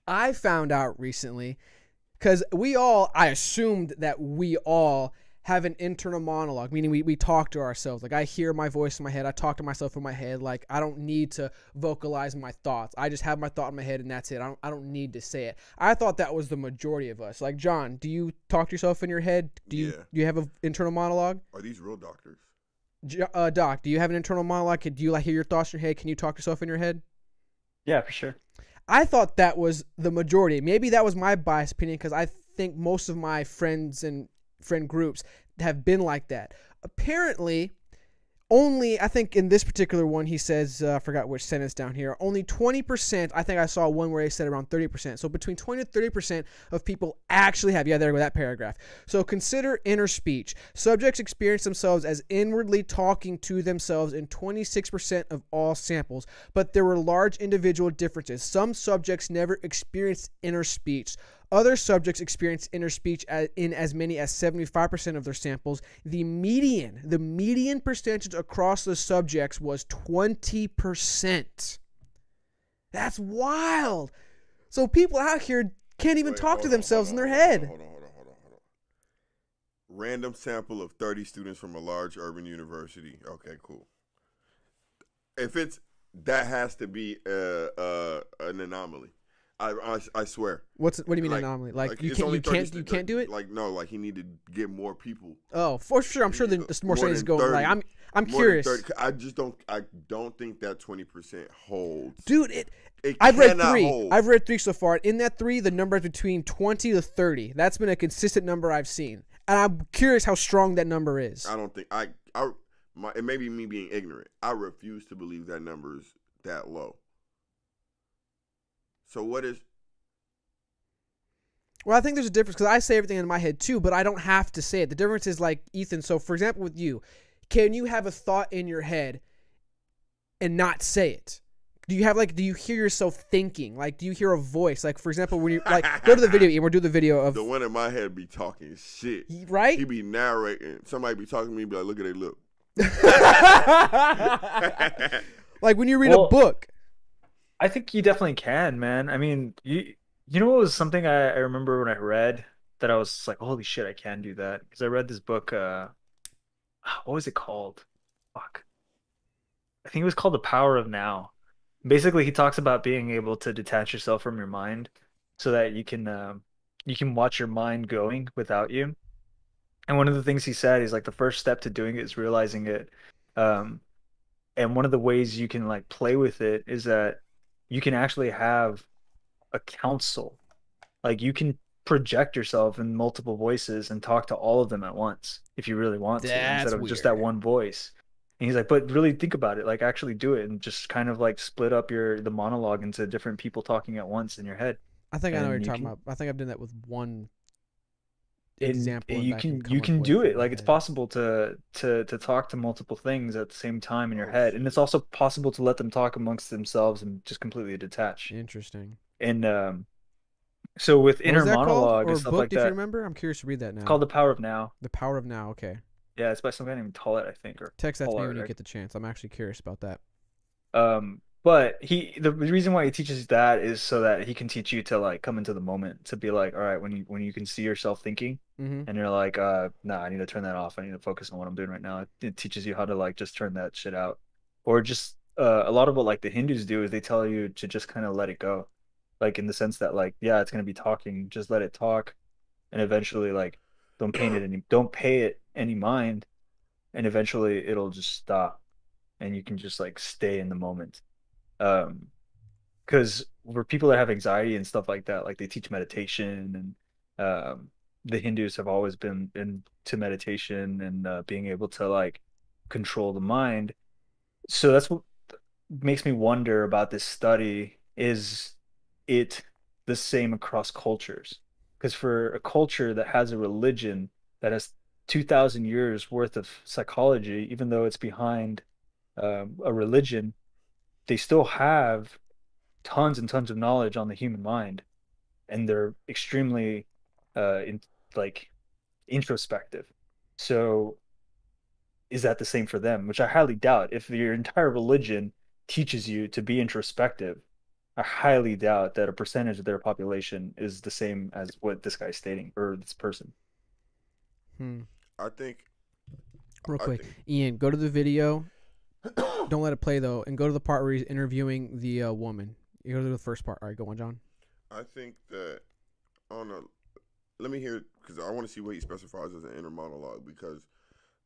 I found out recently because I assumed that we all have an internal monologue, meaning we talk to ourselves. Like I hear my voice in my head, I talk to myself in my head. Like I don't need to vocalize my thoughts. I just have my thought in my head and that's it. I don't need to say it. I thought that was the majority of us. Like John, do you talk to yourself in your head? Yeah. Do you have an internal monologue? Are these real doctors? Doc, do you have an internal monologue? Do you like hear your thoughts in your head? Can you talk to yourself in your head? Yeah, for sure. I thought that was the majority. Maybe that was my biased opinion because I think most of my friends and friend groups have been like that. Apparently, only, I think in this particular one, he says, I forgot which sentence down here, only 20%, I think I saw one where he said around 30%. So between 20 to 30% of people actually have, yeah, there go, that paragraph. So consider inner speech. Subjects experience themselves as inwardly talking to themselves in 26% of all samples, but there were large individual differences. Some subjects never experienced inner speech. Other subjects experienced inner speech in as many as 75% of their samples. The median percentage across the subjects was 20%. That's wild. So people out here can't even talk to themselves in their head. Hold on. Random sample of 30 students from a large urban university. Okay, cool. If it's that has to be an anomaly. I swear. What do you mean anomaly? Like you can't do it? Like no, like he need to get more people. Oh, for sure. I'm sure there's more studies going. Like I'm curious. I don't think that 20% holds. Dude, It I've read cannot 3. hold. I've read 3 so far. In that 3, the number is between 20 to 30. That's been a consistent number I've seen. And I'm curious how strong that number is. I don't think it may be me being ignorant. I refuse to believe that number is that low. So what is? Well, I think there's a difference because I say everything in my head too, but I don't have to say it. The difference is like, Ethan, so for example with you, can you have a thought in your head and not say it? Do you hear yourself thinking? Like, do you hear a voice? Like, for example, when you like go to the video and we'll do the video of The one in my head be talking shit. right? He be narrating. Somebody be talking to me, be like, look at they look. Like when you read a book. I think you definitely can, man. I mean, you know what was something I remember when I read that I was like, holy shit, I can do that. Because I read this book, what was it called? Fuck. I think it was called The Power of Now. Basically, he talks about being able to detach yourself from your mind so that you can watch your mind going without you. And one of the things he said is like the first step to doing it is realizing it. And one of the ways you can like play with it is that you can actually have a council. Like you can project yourself in multiple voices and talk to all of them at once if you really want to, instead of just that one voice. And he's like, but really think about it, like actually do it and just kind of like split up the monologue into different people talking at once in your head. I think I know what you're talking about. I think I've done that with one example. You can do it. Like it's possible to talk to multiple things at the same time in your head, and it's also possible to let them talk amongst themselves and just completely detach. Interesting. And so with inner monologue and stuff like that, if you remember, I'm curious to read that now. It's called The Power of Now. The Power of Now. Okay. Yeah, it's by some guy named Tollett, I think. Or text that to me when you get the chance. I'm actually curious about that. But the reason why he teaches that is so that he can teach you to like come into the moment, to be like, all right, when you can see yourself thinking, and you're like, nah, I need to turn that off. I need to focus on what I'm doing right now. It teaches you how to like just turn that shit out, or just a lot of what like the Hindus do is they tell you to just kind of let it go, like in the sense that like, yeah, it's gonna be talking, just let it talk, and eventually like don't pay it any mind, and eventually it'll just stop, and you can just like stay in the moment. Because for people that have anxiety and stuff like that, like they teach meditation, and the Hindus have always been into meditation and being able to like control the mind. So that's what makes me wonder about this study. Is it the same across cultures? Because for a culture that has a religion that has 2,000 years worth of psychology, even though it's behind a religion, they still have tons and tons of knowledge on the human mind, and they're extremely like introspective. So is that the same for them? Which I highly doubt. If your entire religion teaches you to be introspective, I highly doubt that a percentage of their population is the same as what this guy's stating or this person. Hmm. I think. Real I quick, think- Ian, go to the video. Don't let it play though, and go to the part where he's interviewing the woman. You go to the first part. All right, go on, John. I think that on a. Let me hear because I want to see what he specifies as an inner monologue because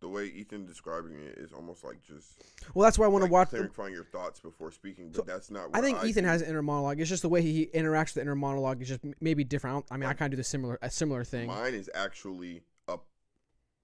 the way Ethan describing it is almost like just. Well, that's why I want to watch. Clarifying your thoughts before speaking, but So, that's not. I think Ethan do. has an inner monologue. It's just the way he interacts with the inner monologue is just maybe different. I mean, I kind of do a similar thing. Mine is actually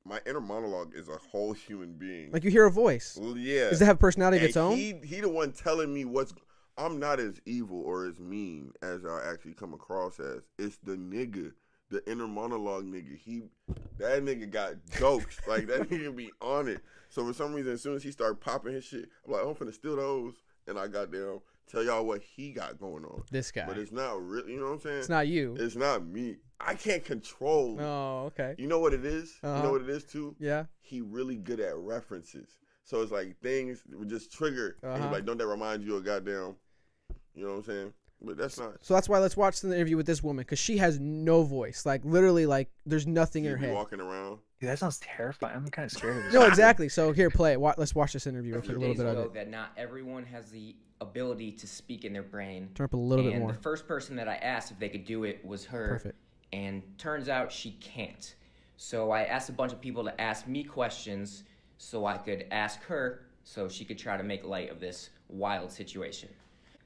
my inner monologue is a whole human being. Like you hear a voice. Well, yeah. Does it have personality of And its own? He the one telling me what's. I'm not as evil or as mean as I actually come across as. It's the nigga, the inner monologue nigga. That nigga got jokes. Like that nigga be on it. So for some reason, as soon as he started popping his shit, I'm like, I'm finna steal those, and I goddamn tell y'all what he got going on. This guy. But it's not really. You know what I'm saying? It's not you. It's not me. I can't control. Oh, okay. You know what it is? Uh-huh. You know what it is too? Yeah. He really good at references. So it's like things would just trigger. And he's like, don't that remind you of goddamn, you know what I'm saying? But that's not. So that's why let's watch the interview with this woman because she has no voice. Like literally, like there's nothing in her head. Walking around. Dude, that sounds terrifying. I'm kind of scared of this. No, exactly. So here, play it. Let's watch this interview. A Real few quick, a little days bit of ago it. that not everyone has the ability to speak in their brain. Turn up a little bit And more. the first person that I asked if they could do it was her. Perfect. And turns out she can't. So I asked a bunch of people to ask me questions so I could ask her so she could try to make light of this wild situation.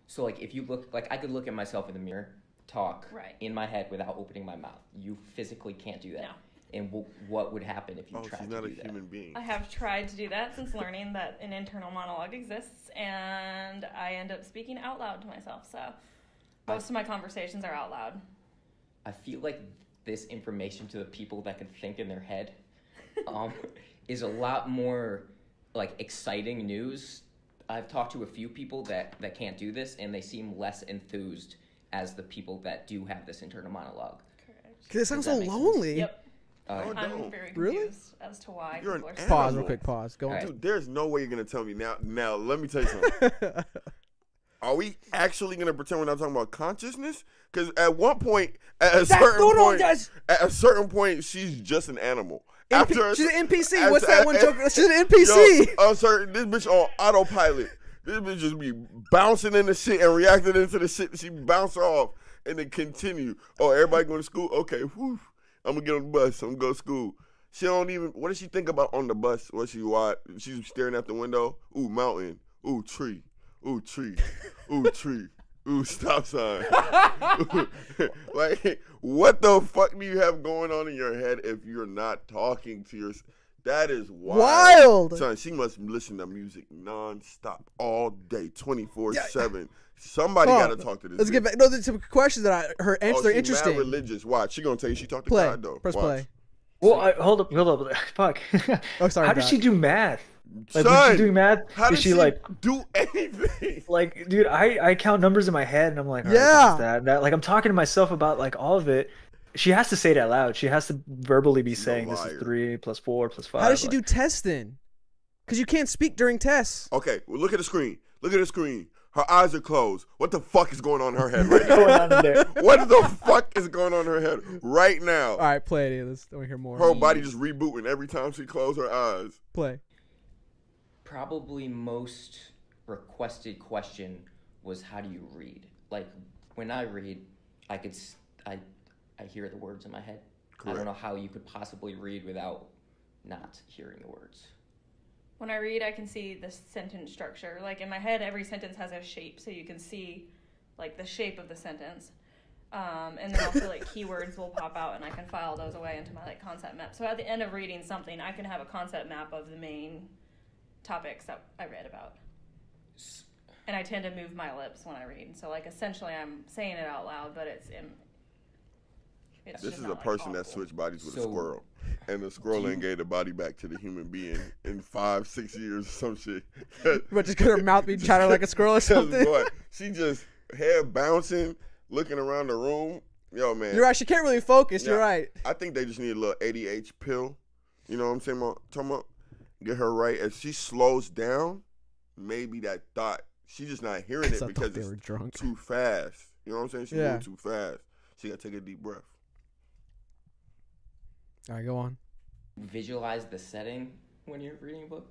So like if you look, like I could look at myself in the mirror, talk in my head without opening my mouth. You physically can't do that. No. And what would happen if you tried to do that? She's not a human being. I have tried to do that since learning that an internal monologue exists, and I end up speaking out loud to myself. So most of my conversations are out loud. I feel like this information to the people that can think in their head is a lot more like exciting news. I've talked to a few people that can't do this, and they seem less enthused as the people that do have this internal monologue. Correct. Because it sounds Does so that make sense? lonely. Yep. Oh, I'm no. very Really? confused as to why You're people an are animal. Pause, real quick. Pause. Go on. All right. Dude, there's no way you're gonna tell me now. Now let me tell you something. Are we actually gonna pretend we're not talking about consciousness? Because at one point, at a certain point, she's just an animal. She's an NPC. What's that one joke? She's an NPC. Yo, this bitch on autopilot. This bitch just be bouncing into shit and reacting into the shit that she bounce off and then continue. Oh, everybody going to school? Okay, whew. I'm gonna get on the bus. I'm gonna go to school. She don't even. What does she think about on the bus? What she watch? She's staring at the window. Ooh, mountain. Ooh, tree. Ooh, tree. Ooh, tree. Ooh, stop sign. Like, what the fuck do you have going on in your head if you're not talking to your? That is wild. Son, she must listen to music nonstop all day, 24/7. Somebody got to talk to this. Let's bitch. get back. No, there's some questions that her answers are She's interesting. mad religious. Watch, she gonna tell you she talked to Play. God though. Press Watch. play. Well, hold up. Fuck. Oh, sorry. How does Doc. she do math? Like, Son, when she's doing math, how is does she like, do anything? like, dude, I count numbers in my head and I'm like, all right, Yeah. this is that, and that. Like, I'm talking to myself about like all of it. She has to say it out loud. She has to verbally be saying this is liar. 3 + 4 + 5. How does she like, do tests then? Because you can't speak during tests. Okay, well, look at the screen. Look at the screen. Her eyes are closed. What the fuck is going on in her head right what's going now? on in there? What the fuck is going on in her head right now? All right, play it. Let's hear more. Her body just rebooting every time she closes her eyes. Play. Probably most requested question was how do you read? Like when I read, I hear the words in my head. I Correct. don't know how you could possibly read without not hearing the words. When I read, I can see the sentence structure. Like in my head, every sentence has a shape, so you can see like the shape of the sentence. And then also like keywords will pop out, and I can file those away into my like concept map. So at the end of reading something, I can have a concept map of the main topics that I read about. And I tend to move my lips when I read. So like essentially, I'm saying it out loud, but it's This just is not, a like, person that audible. switched bodies with a So, squirrel. And the squirrel ain't gave the body back to the human being in 5-6 years or some shit. But just got her mouth be chattering like a squirrel or something. Boy, she just head bouncing, looking around the room. Yo, man. You're right. She can't really focus. You're Yeah. right. I think they just need a little ADH pill. You know what I'm saying? Talking about get her right. If she slows down, maybe that thought She's just not hearing it I because thought they were it's drunk. too fast. You know what I'm saying? She's Yeah. moving too fast. She got to take a deep breath. All right, go on. Visualize the setting when you're reading a book.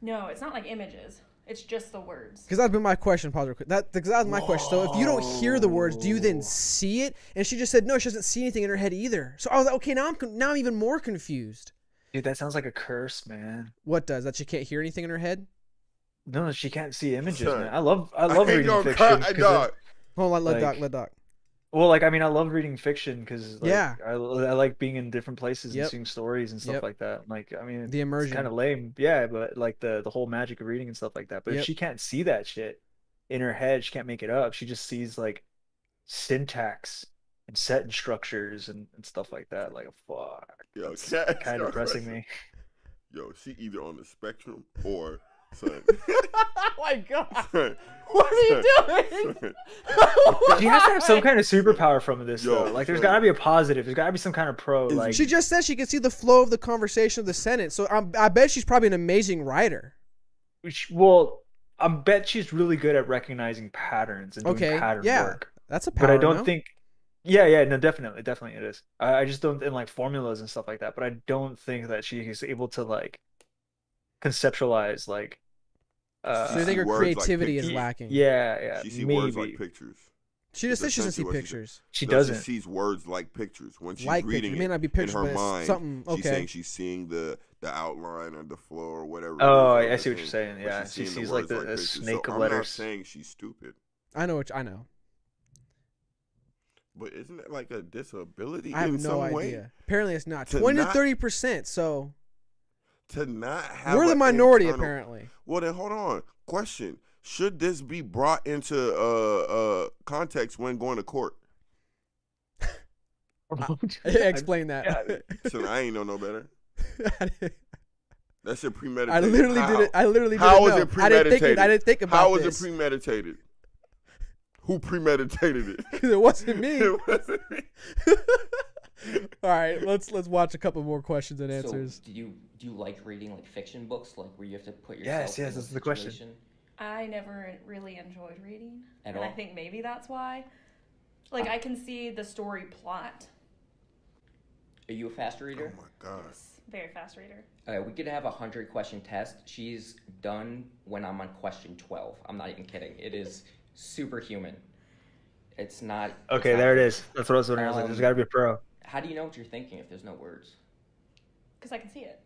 No, it's not like images. It's just the words. Because that's been my question. Pause real quick. Because that was my question. So if you don't hear the words, do you then see it? And she just said no. She doesn't see anything in her head either. So I was like, okay, now I'm even more confused. Dude, that sounds like a curse, man. What does that? She can't hear anything in her head. No, she can't see images, Son, man. I love ain't reading gonna fiction. cry, 'Cause dog. Hold on, let Like- Doc. well, like I mean, I love reading fiction because Yeah. I like being in different places Yep. and seeing stories and stuff Yep. like that. Like I mean, The it's immersion. kind of lame, yeah, but like the whole magic of reading and stuff like that. But Yep. if she can't see that shit in her head, she can't make it up. She just sees like syntax and sentence structures and stuff like that. Like fuck, Yo, it's Cat- kind of depressing me. Yo, she either on the spectrum or son. Oh my god! son, What are you doing? son. She has to have some kind of superpower from this, Yo, though. Like, there's son. got to be a positive. There's got to be some kind of pro. Like, She just said she can see the flow of the conversation of the sentence. So I bet she's probably an amazing writer. well, I bet she's really good at recognizing patterns and doing Okay, pattern yeah, work. that's a power. But I don't no? think. Yeah, no, definitely it is. I just don't in like formulas and stuff like that. But I don't think that she is able to like conceptualize like. So you think her Words like creativity is pictures. lacking? Yeah, She see maybe. words like pictures. She just said she doesn't see essentially what she said. pictures. She No, doesn't. She sees words like pictures when she's Like reading pictures. It may it not be pictures, in her but it's mind. something. She's Okay. saying she's seeing the outline or the flow or whatever. it Oh, is of I the see what you're thing, saying. but Yeah, she's she seeing sees words like the pictures. snake So of I'm not letters. saying she's stupid, I know. I know. but isn't it like a disability I have in no some idea. way? Apparently, it's not. To 20 to not- 30%. So To not have we're the an minority, internal- apparently. Well, then hold on. Question: should this be brought into context when going to court? Explain that. So I ain't know no better. That shit premeditated. I literally How? did it. I literally did How it. was No, it premeditated? I didn't think about How was this. it premeditated? Who premeditated it? It wasn't me. It wasn't me. All right, let's watch a couple more questions and So, answers. do you like reading like fiction books, like where you have to put yourself? Yes, in that's a the question. situation? I never really enjoyed reading, At and I all? think maybe that's why. Like, I can see the story plot. Are you a fast Oh reader? my god. Yes, very fast reader. We could have a 100-question test. She's done when I'm on question 12. I'm not even kidding. It is superhuman. It's not. Okay, there it is. That's what I was wondering. I was like, there's got to be a pro. How do you know what you're thinking if there's no words? Because I can see it.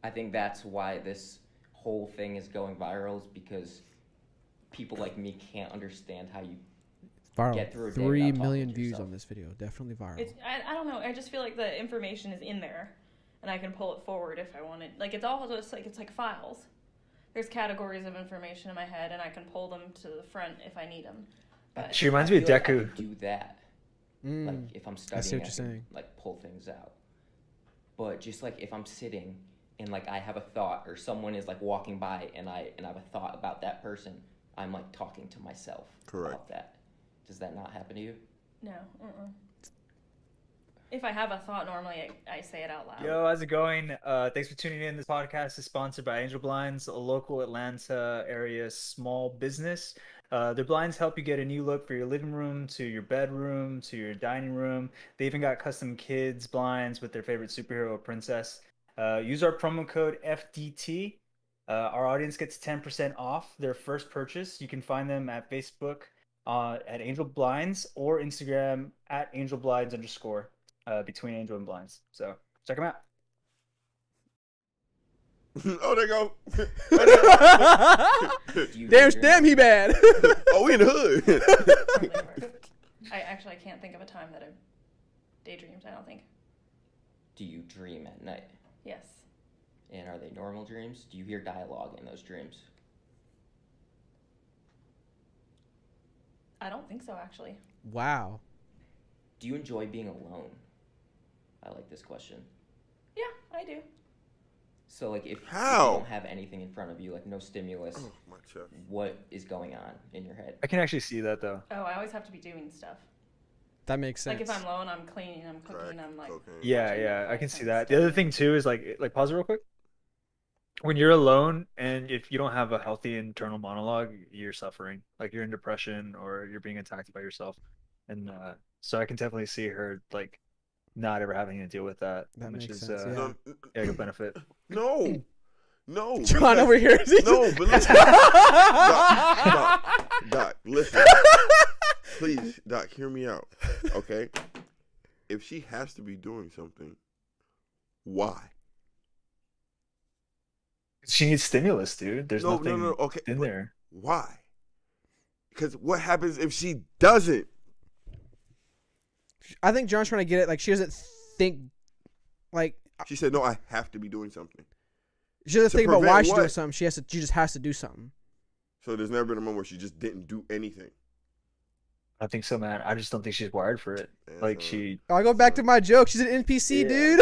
I think that's why this whole thing is going viral, is because people like me can't understand how you. Viral. Get through a day 3 without talking million to views yourself. on this video. Definitely viral. I don't know. I just feel like the information is in there, and I can pull it forward if I want it. Like, it's all just like, it's like files. There's categories of information in my head, and I can pull them to the front if I need them. But She reminds me of I feel like I Deku. could do that. Mm. Like if I'm studying, see what I you're can, saying. like pull things out. But just like if I'm sitting and like I have a thought, or someone is like walking by and I have a thought about that person, I'm like talking to myself Correct. about that. Does that not happen to you? no. If I have a thought, normally I say it out loud. Yo, how's it going? Thanks for tuning in. This podcast is sponsored by Angel Blinds, a local Atlanta area small business. Their blinds help you get a new look for your living room, to your bedroom, to your dining room. They even got custom kids blinds with their favorite superhero or princess. Use our promo code FDT. Our audience gets 10% off their first purchase. You can find them at Facebook at Angel Blinds or Instagram at Angel Blinds _ between Angel and Blinds. So check them out. Oh, they go. Do you damn, daydream? damn, he bad. Oh, we in the hood. I can't think of a time that I've daydreamed, I don't think. Do you dream at night? Yes. And are they normal dreams? Do you hear dialogue in those dreams? I don't think so, actually. Wow. Do you enjoy being alone? I like this question. Yeah, I do. So like if you How? don't have anything in front of you, like no stimulus, Oh, my chest. what is going on in your head? I can actually see that though. Oh, I always have to be doing stuff. That makes sense. Like, if I'm alone, I'm cleaning, I'm cooking, Crack, I'm like... cocaine. Yeah, watching yeah, I Netflix can see and that. stuff. The other thing too is like pause it real quick. when you're alone and if you don't have a healthy internal monologue, you're suffering. Like you're in depression or you're being attacked by yourself. And so I can definitely see her like not ever having to deal with that, That which makes is sense. Yeah. No, yeah, a good benefit. no, no. John because- over here. No, but listen. Doc, listen. Please, Doc, hear me out. Okay? If she has to be doing something, why? She needs stimulus, dude. There's nothing okay. in but there. Why? Because what happens if she doesn't? I think John's trying to get it. Like she doesn't think, like She said, no, I have to be doing something. she doesn't To think about why prevent she's doing what? something. She just has to do something. So there's never been a moment where she just didn't do anything. I think so, man. I just don't think she's wired for it. Yeah, Like son. she, I'll go back to my joke. She's an NPC, Yeah. dude.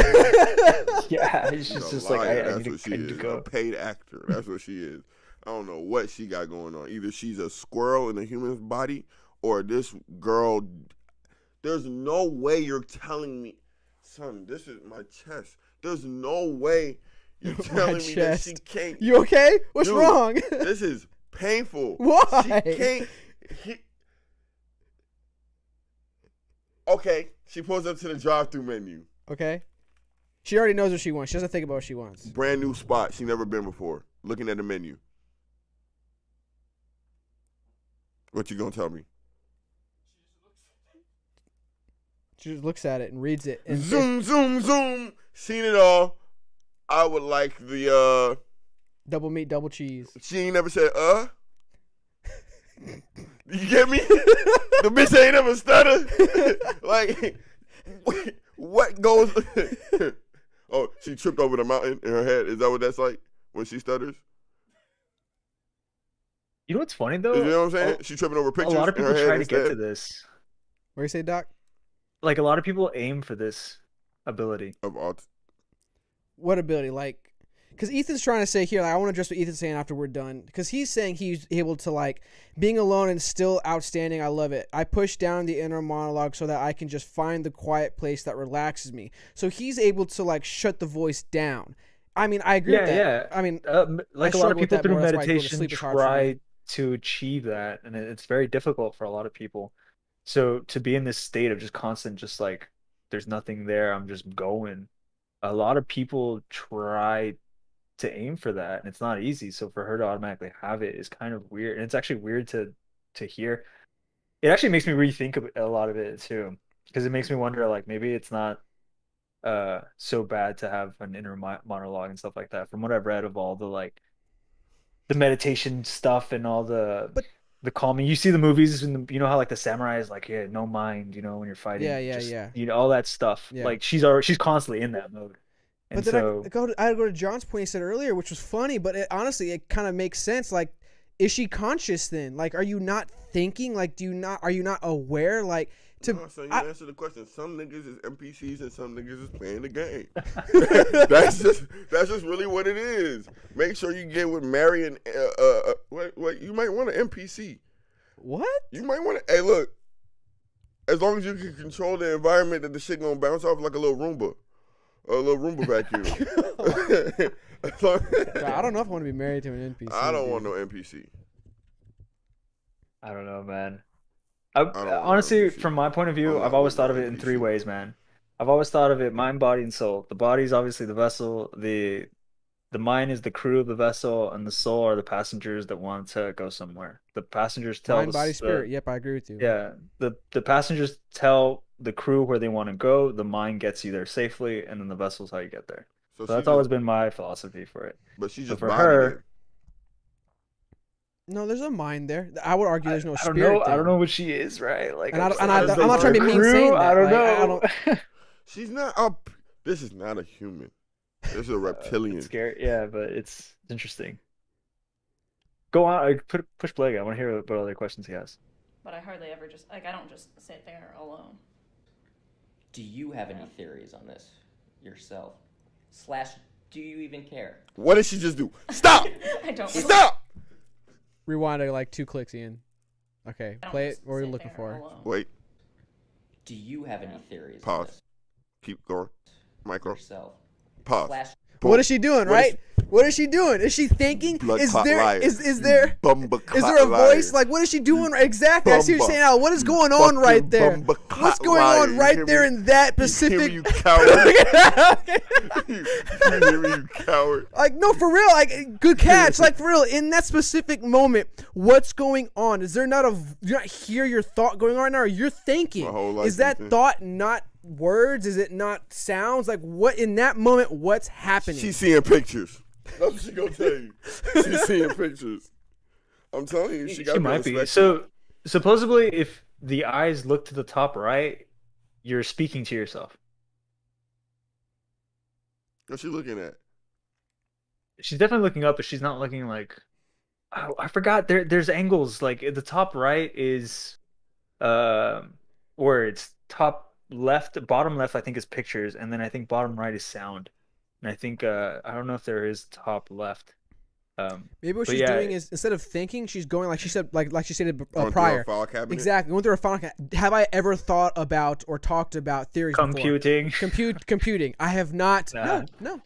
yeah, She's she's a just liar. like I That's need what to, she I need is. to go. A paid actor. That's what she is. I don't know what she got going on. Either she's a squirrel in a human's body, or this girl. There's no way you're telling me, son. This is my chest. There's no way you're My telling me that she chest. can't. You okay? What's Dude, wrong? This is painful. Why? She can't. Okay, she pulls up to the drive-through menu. Okay. She already knows what she wants. She doesn't think about what she wants. Brand new spot. She never been before. Looking at the menu. What you gonna tell me? She just looks at it and reads it. And Zoom, zoom, zoom. Seen it all. I would like the double meat, double cheese. She ain't never said You get me? The bitch ain't never stutter. Like what goes? Oh, she tripped over the mountain in her head. Is that what that's like when she stutters? You know what's funny though? You know what I'm saying? She tripping over A pictures. lot of in her people head try to get instead. to this. What do you say, Doc? Like a lot of people aim for this ability. Of all. What ability? Like, because Ethan's trying to say here, like, I want to address what Ethan's saying after we're done. Because he's saying he's able to, like, being alone and still outstanding. I love it. I push down the inner monologue so that I can just find the quiet place that relaxes me. So he's able to, like, shut the voice down. I mean, I agree with that. Yeah. I mean, Like I a lot struggle of with people that through more. That's why going to meditation sleep is hard for me. try to achieve that, and it's very difficult for a lot of people. So to be in this state of just constant, just like there's nothing there, I'm just going. A lot of people try to aim for that, and it's not easy. So for her to automatically have it is kind of weird, and it's actually weird to hear. It actually makes me rethink a lot of it too, because it makes me wonder, like maybe it's not so bad to have an inner monologue and stuff like that. From what I've read of all the like the meditation stuff and all the calming. You see the movies and you know how like the samurai is like, yeah, no mind, you know, when you're fighting. Yeah. You know, all that stuff. Yeah. Like she's constantly in that mode. And but then so I go to John's point he said earlier, which was funny, but honestly, it kind of makes sense. Like, is she conscious then? Like, are you not thinking? Like, are you not aware? Like, No, so you answer the question. Some niggas is NPCs and some niggas is playing the game. that's just really what it is. Make sure you get with Mary and wait, you might want an NPC. What? You might want to. Hey, look. As long as you can control the environment that the shit gonna bounce off like a little Roomba, vacuum. I don't know if I want to be married to an NPC. I don't dude. want no NPC. I don't know, man. don't Honestly, know. from my point of view, I'm I've not always with thought of no it in NPC. 3 ways, man. I've always thought of it mind, body, and soul. The body is obviously the vessel, the mind is the crew of the vessel, and the soul are the passengers that want to go somewhere. The passengers tell Mind, body, spirit. Yep, I agree with you. Yeah, the passengers tell the crew where they want to go. The mind gets you there safely, and then the vessel's how you get there. So she that's always been my philosophy for it. But she So just for bodied her, it. No, there's a mind there. I would argue there's no I don't spirit. know. I there. don't know what she is, right? Like, And I'm I'm just- not trying to be mean crew? saying that. I don't Like, I know. She's not up. This is not a human. This is a reptilian. It's scary. Yeah, but it's interesting. Go on. Push play again. I want to hear what other questions he has. But I hardly ever just I don't just sit there alone. Do you have any theories on this yourself? / do you even care? What did she just do? Stop! I don't. Stop! Rewind it like 2 clicks, Ian. Okay, I don't play it. just What are you sit looking there for? alone. Wait. Do you have any theories Pause. on this Keep going. Micro. yourself? Pause. / What is she doing, What right? is- What is she doing? Is she thinking? Blood Is clot there liar. is there Bumba is there a clot liar. voice? Like, what is she doing? Exactly. I see what you're Bumba. saying. Al, what is You going on right fucking there? bumba clot What's going liar. on You right hear there me? in that You Pacific? hear me, you coward? You hear me, you coward? Like, no, for real. Like, good catch. Like, for real. In that specific moment, what's going on? Is there not you not hear your thought going on right now? Or you're thinking? My whole life Is that been thought not words? Is it not sounds? Like, what in that moment? What's happening? She's seeing pictures. That's what she gonna tell you. She's seeing pictures. I'm telling you, she got. She might be. So supposedly, if the eyes look to the top right, you're speaking to yourself. What's she looking at? She's definitely looking up, but she's not looking like. Oh, I forgot. There's angles. Like at the top right is, words. Top left, bottom left, I think is pictures, and then I think bottom right is sound. And I think I don't know if there is top left. Maybe what but she's yeah, doing is instead of thinking, she's going like she said, like she stated Going through prior. a file cabinet? Exactly. Going through a file cabinet. Have I ever thought about or talked about theories computing. before? Computing. I have not. Nah. No.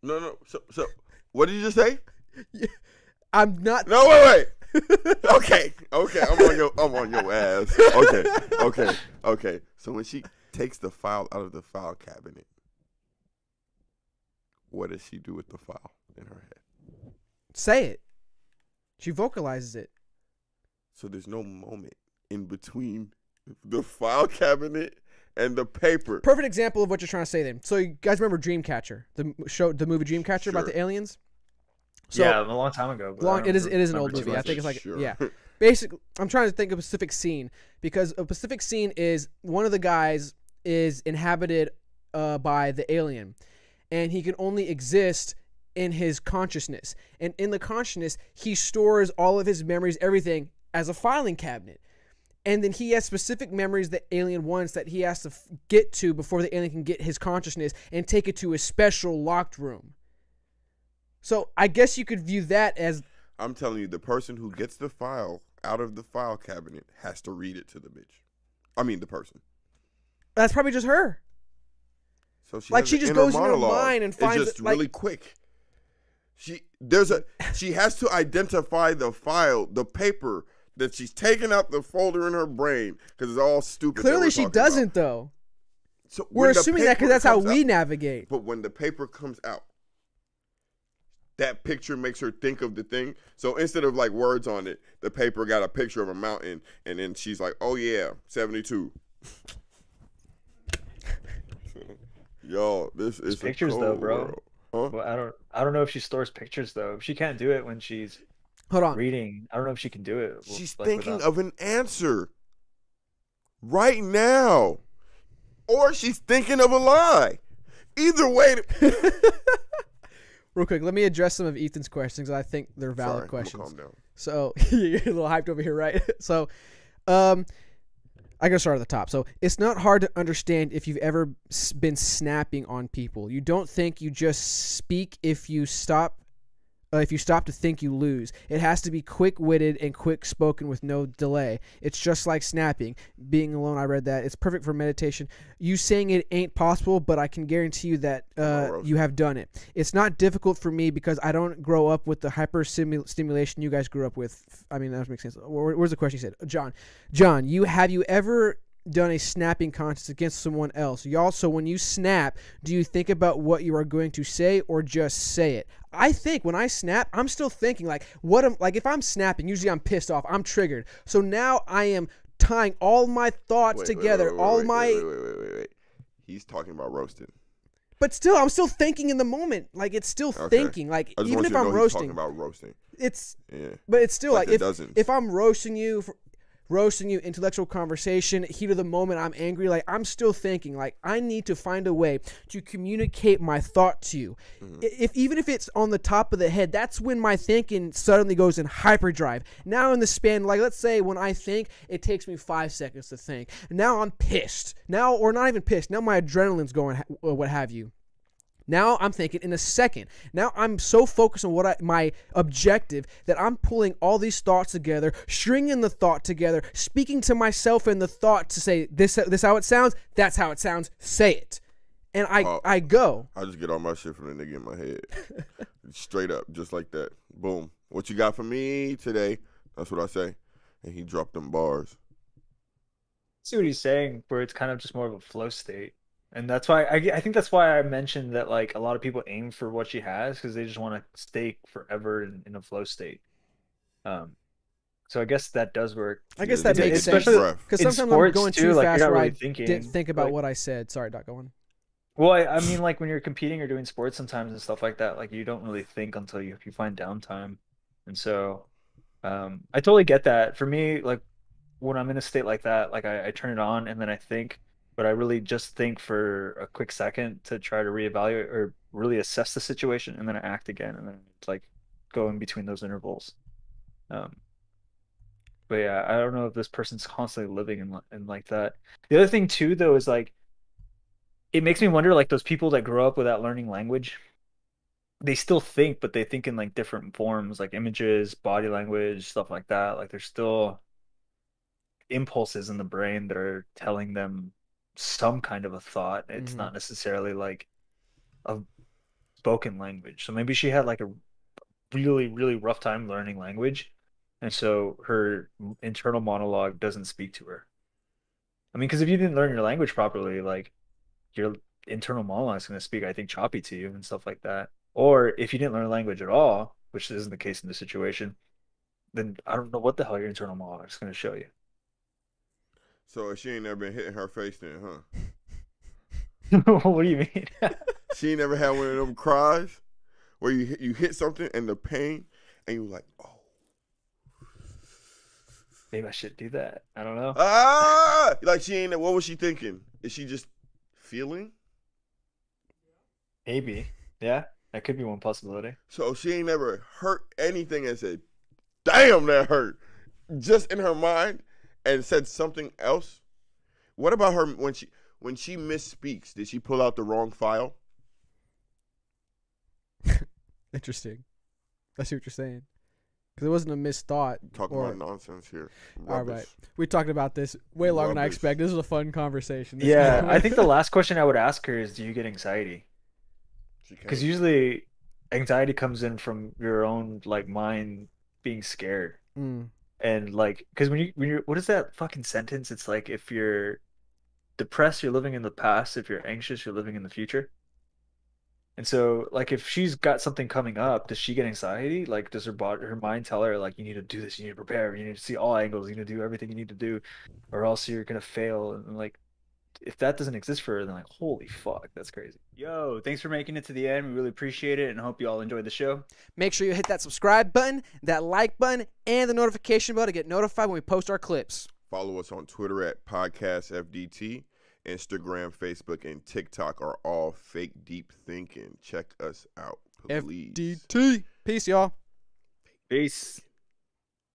No. So, what did you just say? I'm not. No, wait. Okay. I'm on your ass. Okay. So when she takes the file out of the file cabinet, what does she do with the file in her head? Say it. She vocalizes it. So there's no moment in between the file cabinet and the paper. Perfect example of what you're trying to say then. So you guys remember Dreamcatcher, the movie Dreamcatcher about Sure. the aliens? So, Yeah, a long time ago. but I don't It is an remember old too movie. I much. think it's like Sure. yeah. Basically, I'm trying to think of a specific scene because a specific scene is one of the guys is inhabited by the alien, and he can only exist in his consciousness. And in the consciousness, he stores all of his memories, everything, as a filing cabinet. And then he has specific memories that alien wants that he has to get to before the alien can get his consciousness and take it to a special locked room. So I guess you could view that as... I'm telling you, the person who gets the file out of the file cabinet has to read it to the bitch. I mean, the person. That's probably just her. So she Like, has she an just inner goes in her monologue. mind and finds it's just it, like- really quick. She has to identify the file, the paper that she's taking out the folder in her brain because it's all stupid. that Clearly we're she talking doesn't, about. though. So We're when the assuming that because paper that's how comes we out- navigate. But when the paper comes out, that picture makes her think of the thing. So instead of like words on it, the paper got a picture of a mountain, and then she's like, "Oh yeah, 72." Yo, this is pictures, a though, cold bro. world. Huh? Well, I don't know if she stores pictures though. If she can't do it when she's Hold on. reading, I don't know if she can do it. She's like, thinking without- of an answer right now, or she's thinking of a lie. Either way, Real quick, let me address some of Ethan's questions. 'Cause I think they're valid Sorry, I'm gonna questions. calm down. So you're a little hyped over here, right? So, I gotta start at the top. So it's not hard to understand if you've ever been snapping on people. You don't think, you just speak. If you stop to think, you lose. It has to be quick-witted and quick-spoken with no delay. It's just like snapping. Being alone, I read that. It's perfect for meditation. You saying it ain't possible, but I can guarantee you that you have done it. It's not difficult for me because I don't grow up with the hyper stimulation you guys grew up with. I mean, that makes sense. Where's the question you said? John, have you ever done a snapping contest against someone else? Y'all, so when you snap, do you think about what you are going to say or just say it? I think when I snap, I'm still thinking like if I'm snapping, usually I'm pissed off, I'm triggered. So now I am tying all my thoughts together, Wait. He's talking about roasting. But still, I'm still thinking in the moment. Like, it's still thinking. Like, I just even want if you to I'm know he's roasting, talking about roasting. but it's still Like like, the dozens. if I'm roasting you, intellectual conversation, heat of the moment, I'm angry, like, I'm still thinking. Like, I need to find a way to communicate my thought to you. Even if it's on the top of the head, that's when my thinking suddenly goes in hyperdrive. Now in the span, like, let's say when I think, it takes me 5 seconds to think. Now I'm pissed. Now, or not even pissed. Now my adrenaline's going, or what have you. Now I'm thinking in a second. Now I'm so focused on my objective that I'm pulling all these thoughts together, stringing the thought together, speaking to myself in the thought to say, this how it sounds, that's how it sounds, say it. and I go. I just get all my shit from the nigga in my head. Straight up, just like that. Boom. What you got for me today? That's what I say. And he dropped them bars. See what he's saying, where it's kind of just more of a flow state. And that's why I think that's why I mentioned that like a lot of people aim for what she has because they just want to stay forever in a flow state. So I guess that does work. I guess that makes sense. Especially Because in sometimes I'm going sports, too too, like, fast you're not where really I thinking, didn't think about like- what I said. Sorry, Doc, go on. Well, I mean, like when you're competing or doing sports sometimes and stuff like that, like you don't really think until you find downtime. And so I totally get that. For me, like when I'm in a state like that, like I turn it on and then I think, but I really just think for a quick second to try to reevaluate or really assess the situation and then I act again and then it's like go in between those intervals. But yeah, I don't know if this person's constantly living in like that. The other thing too, though, is like it makes me wonder, like those people that grow up without learning language, they still think, but they think in like different forms, like images, body language, stuff like that. Like there's still impulses in the brain that are telling them some kind of a thought. It's not necessarily like a spoken language. So maybe she had like a really, really rough time learning language. And so her internal monologue doesn't speak to her. I mean, because if you didn't learn your language properly, like your internal monologue is going to speak, I think, choppy to you and stuff like that. Or if you didn't learn language at all, which isn't the case in this situation, then I don't know what the hell your internal monologue is going to show you. So she ain't never been hitting her face then, huh? What do you mean? She ain't never had one of them cries where you hit something and the pain and you like, oh. Maybe I should do that. I don't know. Ah! Like she ain't, what was she thinking? Is she just feeling? Maybe. Yeah, that could be one possibility. So she ain't never hurt anything and said, damn, that hurt. Just in her mind and said something else. What about her when she misspeaks? Did she pull out the wrong file? Interesting. I see what you're saying. Because it wasn't a missed thought. Talking about nonsense here. All right. We talked about this way longer than I expected. This was a fun conversation. Yeah, I think the last question I would ask her is, do you get anxiety? Because usually anxiety comes in from your own like mind being scared. And like, because when you're, what is that fucking sentence? It's like, if you're depressed, you're living in the past. If you're anxious, you're living in the future. And so, like, if she's got something coming up, does she get anxiety? Like, does her mind tell her, like, you need to do this, you need to prepare, you need to see all angles, you need to do everything you need to do, or else you're gonna fail. And like, if that doesn't exist for her, then like, holy fuck, that's crazy. Yo, thanks for making it to the end. We really appreciate it, and hope you all enjoyed the show. Make sure you hit that subscribe button, that like button, and the notification bell to get notified when we post our clips. Follow us on Twitter at PodcastFDT. Instagram, Facebook, and TikTok are all fake deep thinking. Check us out, please. FDT. Peace, y'all. Peace.